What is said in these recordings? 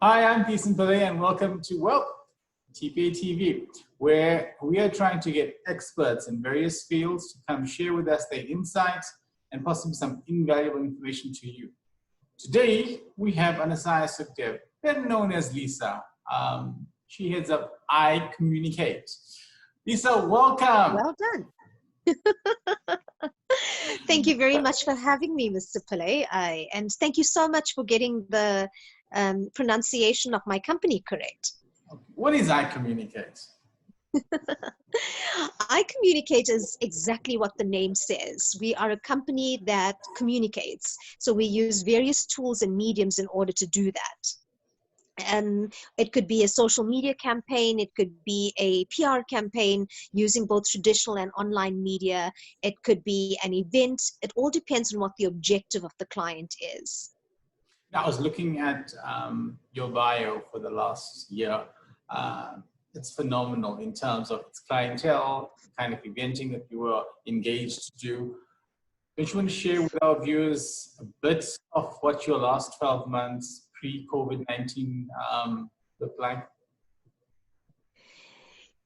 Hi, I'm Impeccable and welcome to, TPA TV, where we are trying to get experts in various fields to come share with us their insights and possibly some invaluable information to you. Today, we have Anasaya Sukdev, better known as Lisa. She heads up I Communicate. Lisa, welcome. Well done. Thank you very much for having me, Mr. Pillay. And thank you so much for getting the pronunciation of my company correct. What is I Communicate? I Communicate is exactly what the name says. We are a company that communicates. So we use various tools and mediums in order to do that. And it could be a social media campaign, it could be a PR campaign using both traditional and online media, it could be an event. It all depends on what the objective of the client is. I was looking at your bio for the last year. It's phenomenal in terms of its clientele, the kind of eventing that you were engaged to do. Don't you want to share with our viewers a bit of what your last 12 months pre-COVID-19 looked like?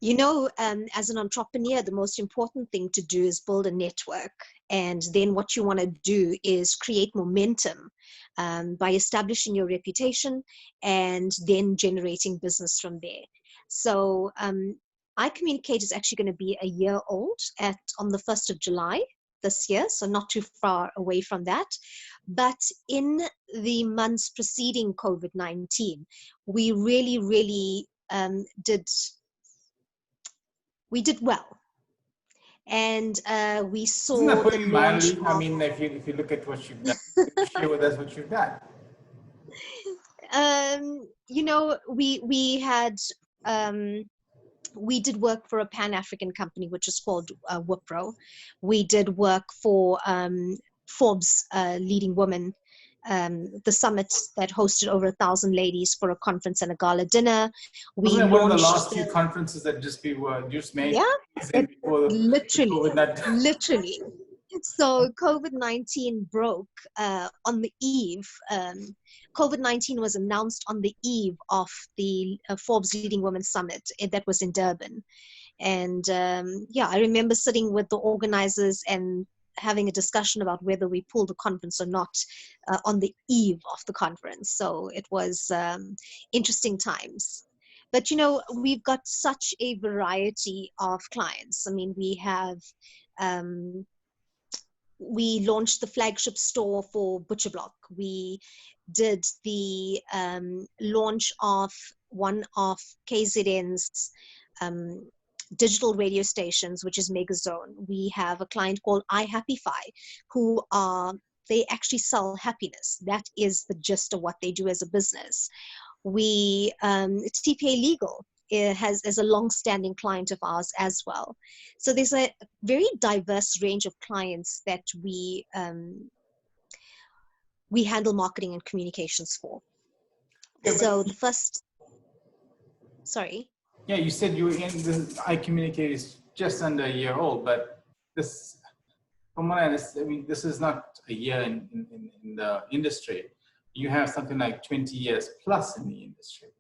You know, as an entrepreneur, the most important thing to do is build a network. And then what you want to do is create momentum by establishing your reputation and then generating business from there. So I Communicate is actually going to be a year old on the 1st of July this year, so not too far away from that. But in the months preceding COVID-19, we really did well. And we saw Isn't that the putting launch mildly? I mean, if you look at what you've done, share with us what you've done. You know, we did work for a Pan-African company, which is called Wipro. We did work for Forbes Leading Women, the summit that hosted over 1,000 ladies for a conference and a gala dinner. Wasn't it one of the last few conferences that were just made? Yeah, literally. So COVID-19 broke on the eve. COVID-19 was announced on the eve of the Forbes Leading Women Summit that was in Durban. And yeah, I remember sitting with the organizers and having a discussion about whether we pulled the conference or not on the eve of the conference. So it was interesting times. But, you know, we've got such a variety of clients. I mean, we launched the flagship store for Butcher Block. We did the launch of one of KZN's digital radio stations, which is Megazone. We have a client called iHappify, they actually sell happiness. That is the gist of what they do as a business. TPA Legal is a long-standing client of ours as well. So there's a very diverse range of clients that we handle marketing and communications for. Okay, so the first, sorry. Yeah, you said you were in the I Communicate is just under a year old, but this, from what I understand, I mean, this is not a year in the industry. You have something like 20 years plus in the industry.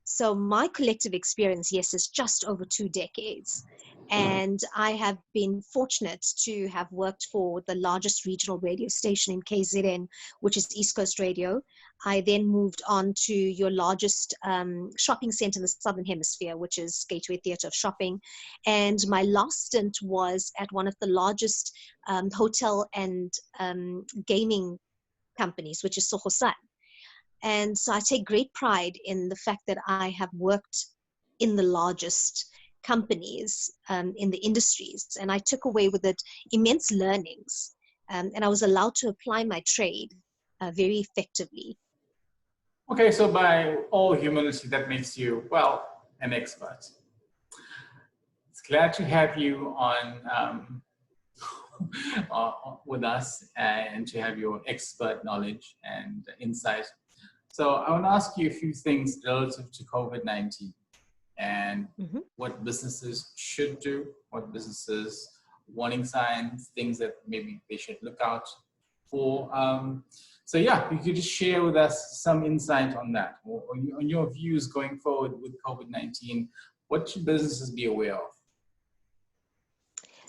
So my collective experience, yes, is just over 2 decades. And I have been fortunate to have worked for the largest regional radio station in KZN, which is East Coast Radio. I then moved on to your largest shopping center in the Southern Hemisphere, which is Gateway Theatre of Shopping. And my last stint was at one of the largest hotel and gaming companies, which is Sohosan. And so I take great pride in the fact that I have worked in the largest companies in the industries, and I took away with it immense learnings, and I was allowed to apply my trade very effectively. Okay, so by all humility, that makes you, well, an expert. It's glad to have you on with us and to have your expert knowledge and insight. So I want to ask you a few things relative to COVID-19 and what businesses should do, what businesses, warning signs, things that maybe they should look out for. So yeah, you could just share with us some insight on that, or on your views going forward with COVID-19. What should businesses be aware of?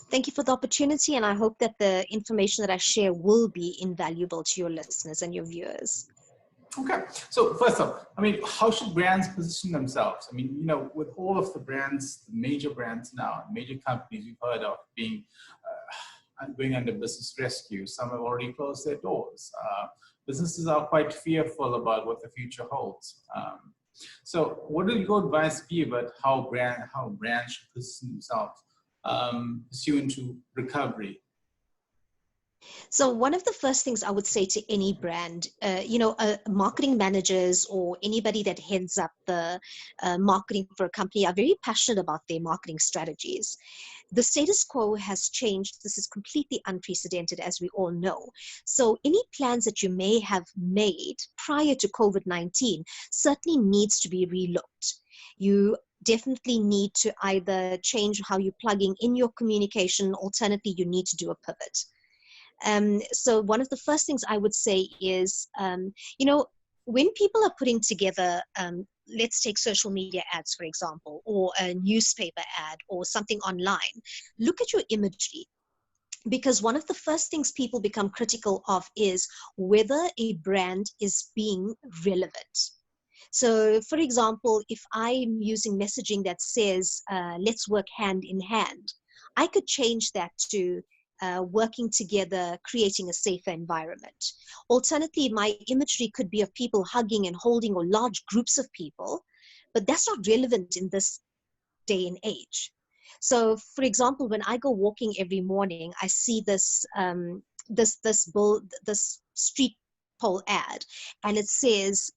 Thank you for the opportunity, and I hope that the information that I share will be invaluable to your listeners and your viewers. Okay, so first off, I mean, how should brands position themselves? I mean, with all of the brands, the major brands now, major companies we've heard of being going under business rescue, some have already closed their doors. Businesses are quite fearful about what the future holds. So what would your advice be about how brands should position themselves pursuant to recovery? So one of the first things I would say to any brand, marketing managers or anybody that heads up the marketing for a company are very passionate about their marketing strategies. The status quo has changed. This is completely unprecedented, as we all know. So any plans that you may have made prior to COVID-19 certainly needs to be relooked. You definitely need to either change how you're plugging in your communication. Alternatively, you need to do a pivot. So one of the first things I would say is, when people are putting together, let's take social media ads, for example, or a newspaper ad or something online, look at your imagery. Because one of the first things people become critical of is whether a brand is being relevant. So, for example, if I'm using messaging that says, let's work hand in hand, I could change that to working together, creating a safer environment. Alternatively, my imagery could be of people hugging and holding, or large groups of people, but that's not relevant in this day and age. So, for example, when I go walking every morning, I see this this street pole ad, and it says,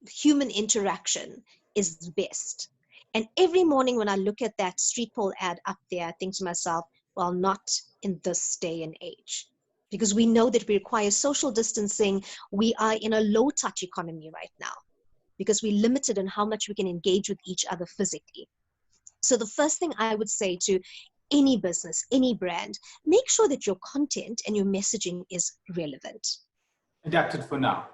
human interaction is best. And every morning when I look at that street pole ad up there, I think to myself, well, not in this day and age. Because we know that we require social distancing. We are in a low touch economy right now because we're limited in how much we can engage with each other physically. So the first thing I would say to any business, any brand, make sure that your content and your messaging is relevant. Adapted for now.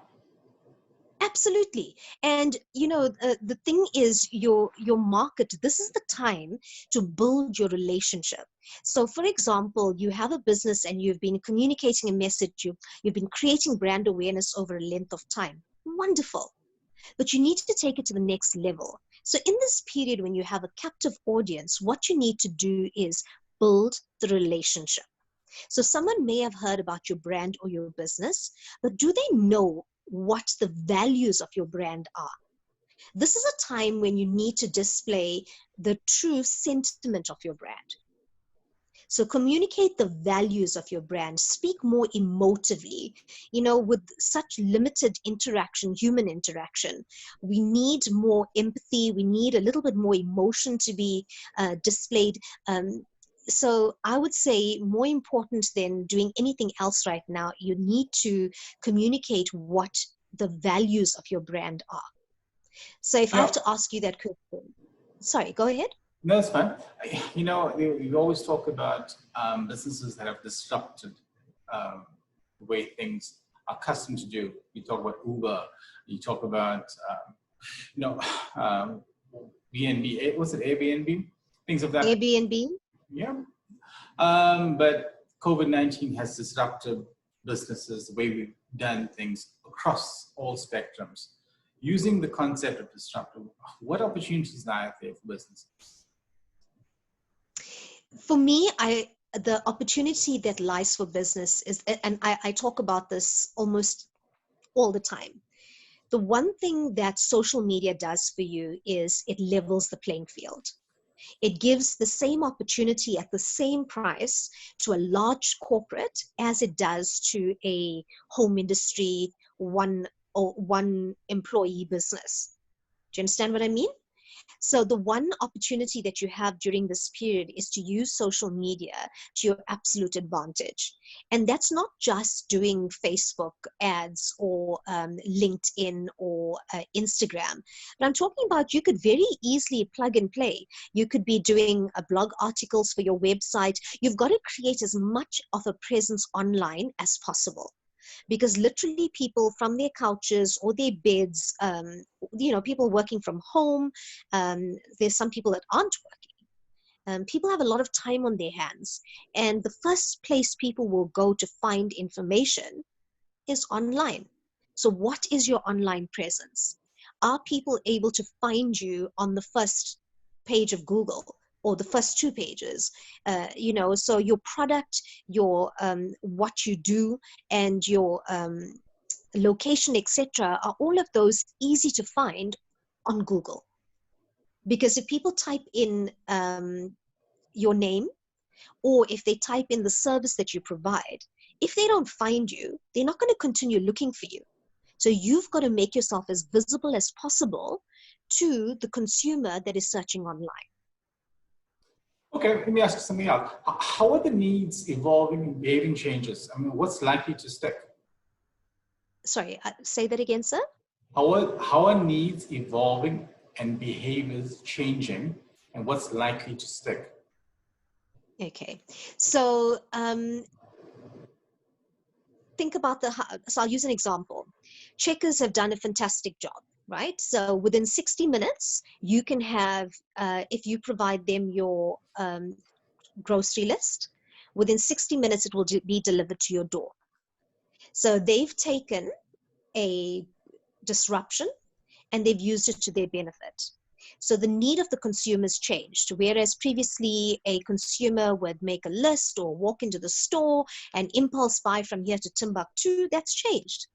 Absolutely. And the thing is, your market, this is the time to build your relationship. So for example, you have a business and you've been communicating a message, you've been creating brand awareness over a length of time. Wonderful. But you need to take it to the next level. So in this period, when you have a captive audience, what you need to do is build the relationship. So someone may have heard about your brand or your business, but do they know what the values of your brand are? This is a time when you need to display the true sentiment of your brand. So communicate the values of your brand, speak more emotively. With such limited interaction, human interaction, we need more empathy. We need a little bit more emotion to be displayed. So I would say, more important than doing anything else right now, you need to communicate what the values of your brand are. So if I have to ask you that question, sorry, go ahead. No, that's fine. We always talk about businesses that have disrupted the way things are accustomed to do. You talk about Uber. You talk about, BNB. Was it Airbnb? Things of that. Airbnb. Yeah. But COVID-19 has disrupted businesses, the way we've done things across all spectrums. Using the concept of disruptive, what opportunities lie there for businesses? For me, the opportunity that lies for business is, and I talk about this almost all the time. The one thing that social media does for you is it levels the playing field. It gives the same opportunity at the same price to a large corporate as it does to a home industry, one employee business. Do you understand what I mean? So the one opportunity that you have during this period is to use social media to your absolute advantage. And that's not just doing Facebook ads or LinkedIn or Instagram, but I'm talking about you could very easily plug and play. You could be doing blog articles for your website. You've got to create as much of a presence online as possible, because literally people from their couches or their beds, people working from home, there's some people that aren't working. People have a lot of time on their hands, and the first place people will go to find information is online. So what is your online presence? Are people able to find you on the first page of Google or the first two pages? So your product, your what you do, and your location, etc., are all of those easy to find on Google? Because if people type in your name, or if they type in the service that you provide, if they don't find you, they're not going to continue looking for you. So you've got to make yourself as visible as possible to the consumer that is searching online. Okay, let me ask you something else. How are the needs evolving and behaving changes? I mean, what's likely to stick? Sorry, say that again, sir. How are needs evolving and behaviors changing, and what's likely to stick? Okay, so think about so I'll use an example. Checkers have done a fantastic job, right? So within 60 minutes, you can have, if you provide them your grocery list, within 60 minutes, it will be delivered to your door. So they've taken a disruption and they've used it to their benefit. So the need of the consumers changed. Whereas previously a consumer would make a list or walk into the store and impulse buy from here to Timbuktu, that's changed.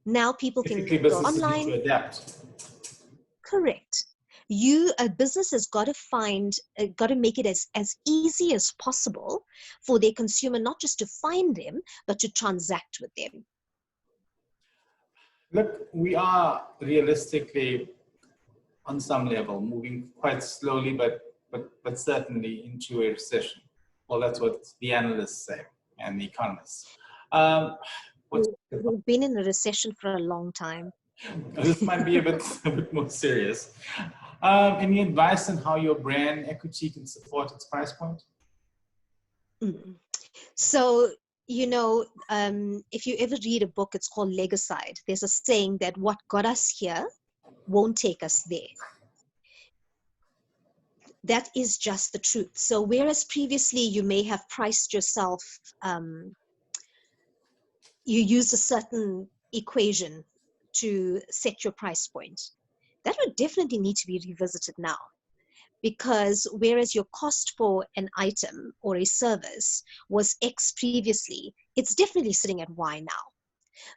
Now people can go online. Need to adapt. Correct. A business has got to make it as easy as possible for their consumer, not just to find them, but to transact with them. Look, we are realistically, on some level, moving quite slowly, but certainly into a recession. Well, that's what the analysts say and the economists. We've been in a recession for a long time. This might be a bit more serious. Any advice on how your brand equity can support its price point? So, if you ever read a book, it's called Legicide. There's a saying that what got us here won't take us there. That is just the truth. So whereas previously you may have priced yourself, you used a certain equation to set your price point, that would definitely need to be revisited now. Because whereas your cost for an item or a service was X previously, it's definitely sitting at Y now.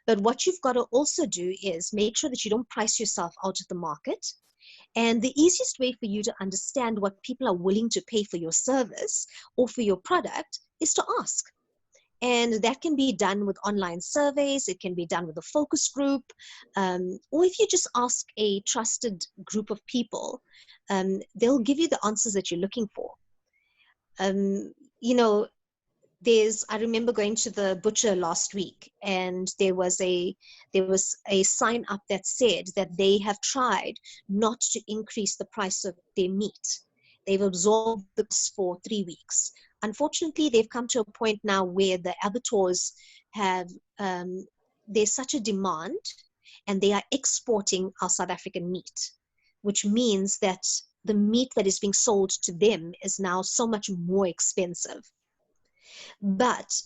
But what you've got to also do is make sure that you don't price yourself out of the market. And the easiest way for you to understand what people are willing to pay for your service or for your product is to ask. And that can be done with online surveys. It can be done with a focus group. Or if you just ask a trusted group of people, they'll give you the answers that you're looking for. I remember going to the butcher last week, and there was a sign up that said that they have tried not to increase the price of their meat. They've absorbed the cost for 3 weeks. Unfortunately, they've come to a point now where the abattoirs have, there's such a demand, and they are exporting our South African meat, which means that the meat that is being sold to them is now so much more expensive. But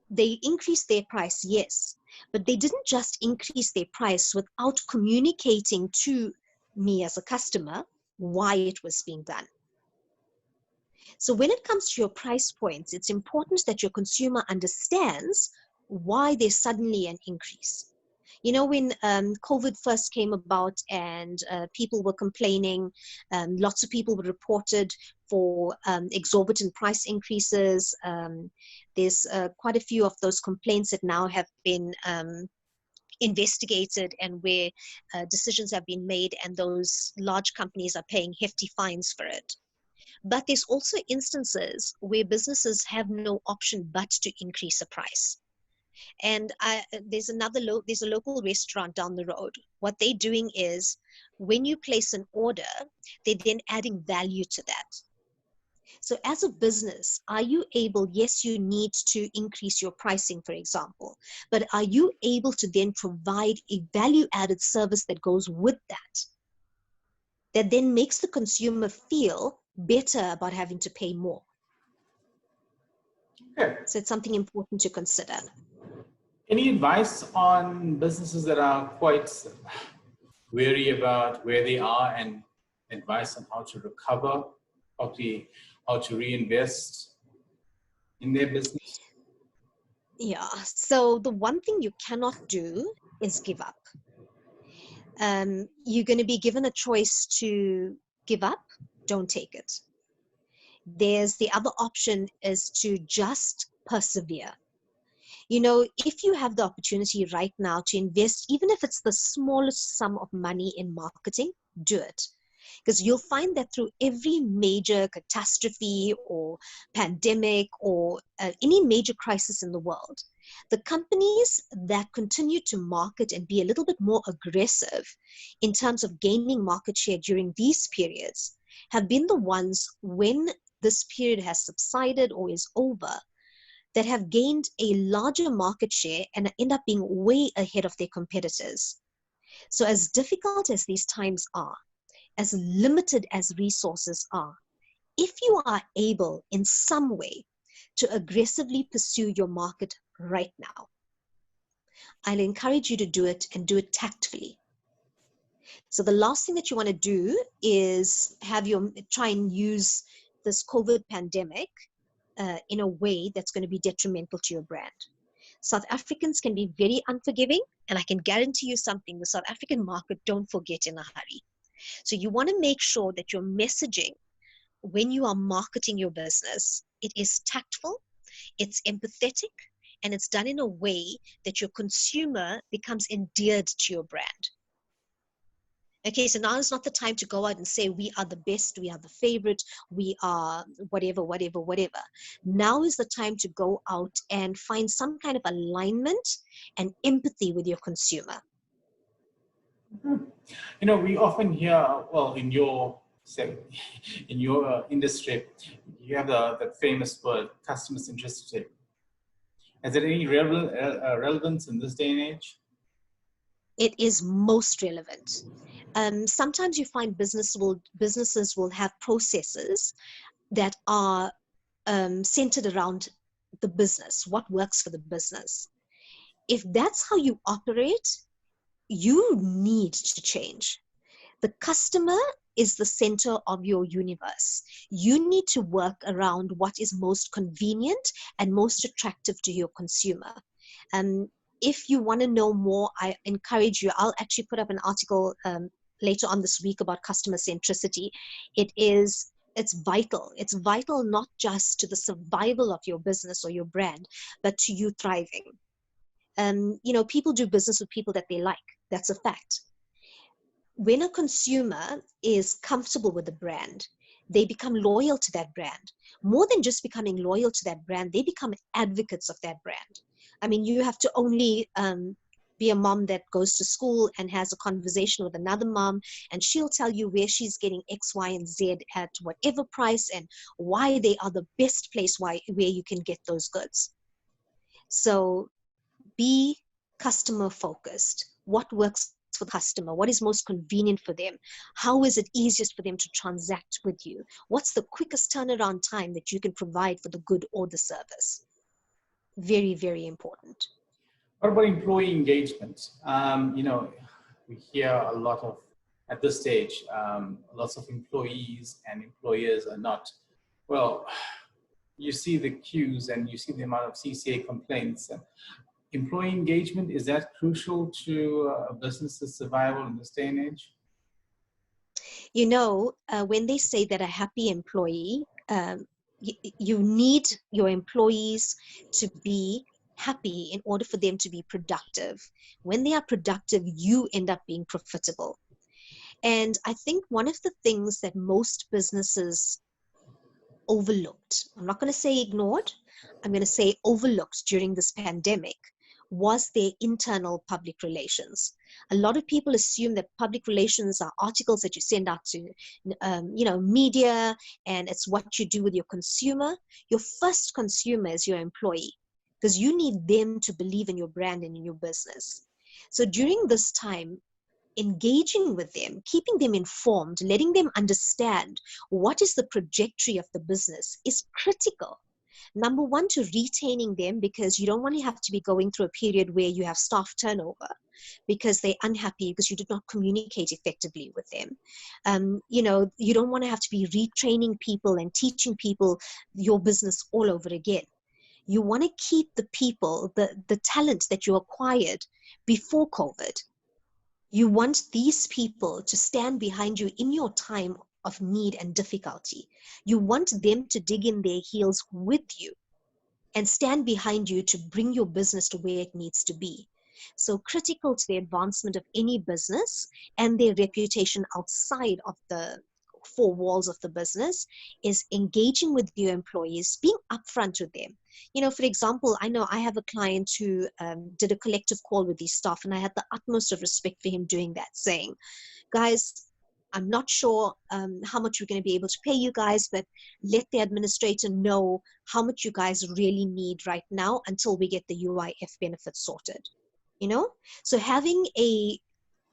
they increased their price, yes, but they didn't just increase their price without communicating to me as a customer why it was being done. So when it comes to your price points, it's important that your consumer understands why there's suddenly an increase. When COVID first came about and people were complaining, lots of people were reported for exorbitant price increases. There's quite a few of those complaints that now have been investigated and where decisions have been made and those large companies are paying hefty fines for it. But there's also instances where businesses have no option but to increase the price. And there's a local restaurant down the road. What they're doing is, when you place an order, they're then adding value to that. So as a business, are you able, yes, you need to increase your pricing, for example, but are you able to then provide a value-added service that goes with that, that then makes the consumer feel better about having to pay more? Okay. So it's something important to consider. Any advice on businesses that are quite wary about where they are, and advice on how to recover, how to reinvest in their business? Yeah, so the one thing you cannot do is give up. You're going to be given a choice to give up, don't take it. There's the other option is to just persevere. You know, if you have the opportunity right now to invest, even if it's the smallest sum of money in marketing, do it. Because you'll find that through every major catastrophe or pandemic or any major crisis in the world, the companies that continue to market and be a little bit more aggressive in terms of gaining market share during these periods have been the ones, when this period has subsided or is over, that have gained a larger market share and end up being way ahead of their competitors. So as difficult as these times are, as limited as resources are, if you are able in some way to aggressively pursue your market right now, I'll encourage you to do it, and do it tactfully. So the last thing that you want to do is try and use this COVID pandemic in a way that's going to be detrimental to your brand. South Africans can be very unforgiving, and I can guarantee you something, the South African market don't forget in a hurry. So you want to make sure that your messaging, when you are marketing your business, it is tactful, it's empathetic, and it's done in a way that your consumer becomes endeared to your brand. Okay, so now is not the time to go out and say, we are the best, we are the favorite, we are whatever, whatever, whatever. Now is the time to go out and find some kind of alignment and empathy with your consumer. You know, we often hear, well, in your industry, you have the famous word, customer centricity. Is there any relevance in this day and age? It is most relevant. Sometimes you find businesses will have processes that are centered around the business, what works for the business. If that's how you operate, you need to change. The customer is the center of your universe. You need to work around what is most convenient and most attractive to your consumer. If you want to know more, I encourage you, I'll actually put up an article later on this week about customer centricity. It's vital. It's vital not just to the survival of your business or your brand, but to you thriving. You know, people do business with people that they like. That's a fact. When a consumer is comfortable with the brand, they become loyal to that brand. More than just becoming loyal to that brand, they become advocates of that brand. I mean, you have to only be a mom that goes to school and has a conversation with another mom, and she'll tell you where she's getting X, Y, and Z at whatever price and why they are the best place where you can get those goods. So be customer focused. What works for the customer? What is most convenient for them? How is it easiest for them to transact with you? What's the quickest turnaround time that you can provide for the good or the service? Very, very important. What about employee engagement? You know, we hear a lot of, at this stage, lots of employees and employers are not, well, you see the queues and you see the amount of CCA complaints. Employee engagement, is that crucial to a business's survival in this day and age? You know, when they say that a happy employee, you need your employees to be happy in order for them to be productive. When they are productive, you end up being profitable. And I think one of the things that most businesses overlooked, I'm not going to say ignored, I'm going to say overlooked during this pandemic, was their internal public relations. A lot of people assume that public relations are articles that you send out to media, and it's what you do with your consumer. Your first consumer is your employee, because you need them to believe in your brand and in your business. So during this time, engaging with them, keeping them informed, letting them understand what is the trajectory of the business is critical. Number one, to retaining them, because you don't want to have to be going through a period where you have staff turnover because they're unhappy because you did not communicate effectively with them. You don't want to have to be retraining people and teaching people your business all over again. You want to keep the people, the talent that you acquired before COVID. You want these people to stand behind you in your time of need and difficulty. You want them to dig in their heels with you and stand behind you to bring your business to where it needs to be. So critical to the advancement of any business and their reputation outside of the four walls of the business is engaging with your employees, being upfront with them. For example, I know I have a client who did a collective call with his staff, and I had the utmost of respect for him doing that, saying, guys, I'm not sure how much we're going to be able to pay you guys, but let the administrator know how much you guys really need right now until we get the UIF benefits sorted. So having a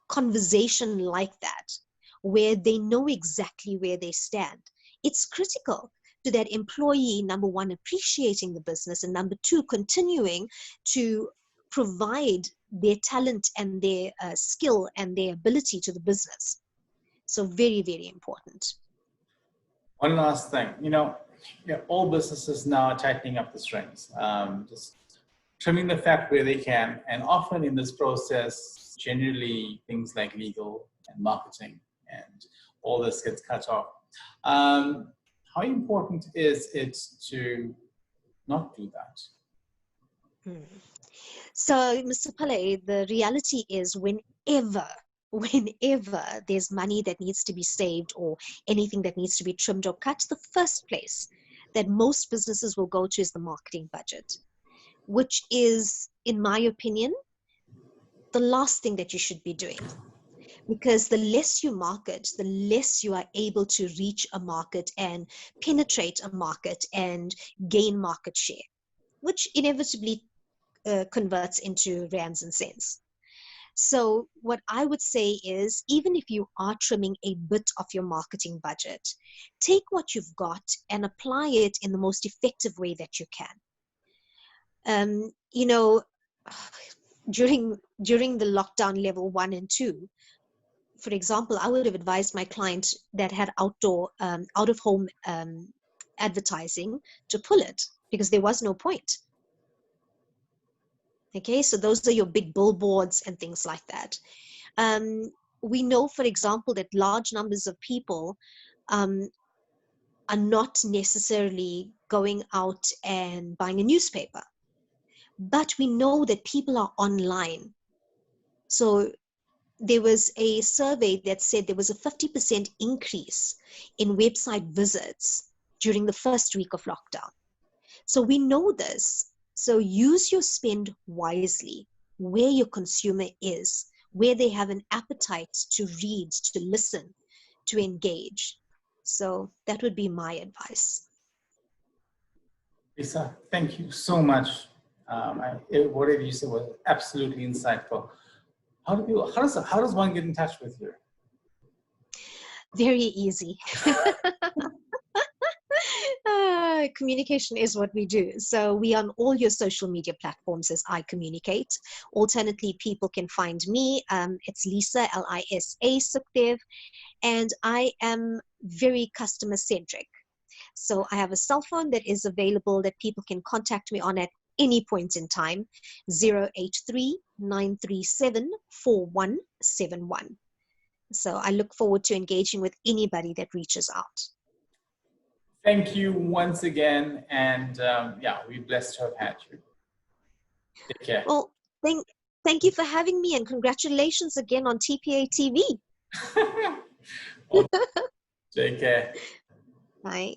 conversation like that, where they know exactly where they stand, it's critical to that employee, number one, appreciating the business, and number two, continuing to provide their talent and their skill and their ability to the business. So very, very important. One last thing, all businesses now are tightening up the strings, just trimming the fat where they can. And often in this process, generally things like legal and marketing and all this gets cut off. How important is it to not do that? So, Mr. Pillay, the reality is whenever there's money that needs to be saved or anything that needs to be trimmed or cut, the first place that most businesses will go to is the marketing budget, which is, in my opinion, the last thing that you should be doing. Because the less you market, the less you are able to reach a market and penetrate a market and gain market share, which inevitably converts into rands and cents. So what I would say is, even if you are trimming a bit of your marketing budget, take what you've got and apply it in the most effective way that you can. During the lockdown level 1 and 2, for example, I would have advised my client that had outdoor, out-of-home advertising to pull it, because there was no point. Okay, so those are your big billboards and things like that. We know, for example, that large numbers of people are not necessarily going out and buying a newspaper, but we know that people are online. So there was a survey that said there was a 50% increase in website visits during the first week of lockdown. So we know this. So use your spend wisely where your consumer is, where they have an appetite to read, to listen, to engage. So that would be my advice. Lisa, thank you so much. Whatever you said was absolutely insightful. How does one get in touch with you? Very easy. Communication is what we do. So we are on all your social media platforms as I Communicate. Alternately, people can find me. It's Lisa, Lisa Sukdev, and I am very customer centric. So I have a cell phone that is available that people can contact me on at any point in time, 083-937-4171. So I look forward to engaging with anybody that reaches out. Thank you once again, and we're blessed to have had you. Take care. Well, thank you for having me, and congratulations again on TPA TV. Take care. Bye.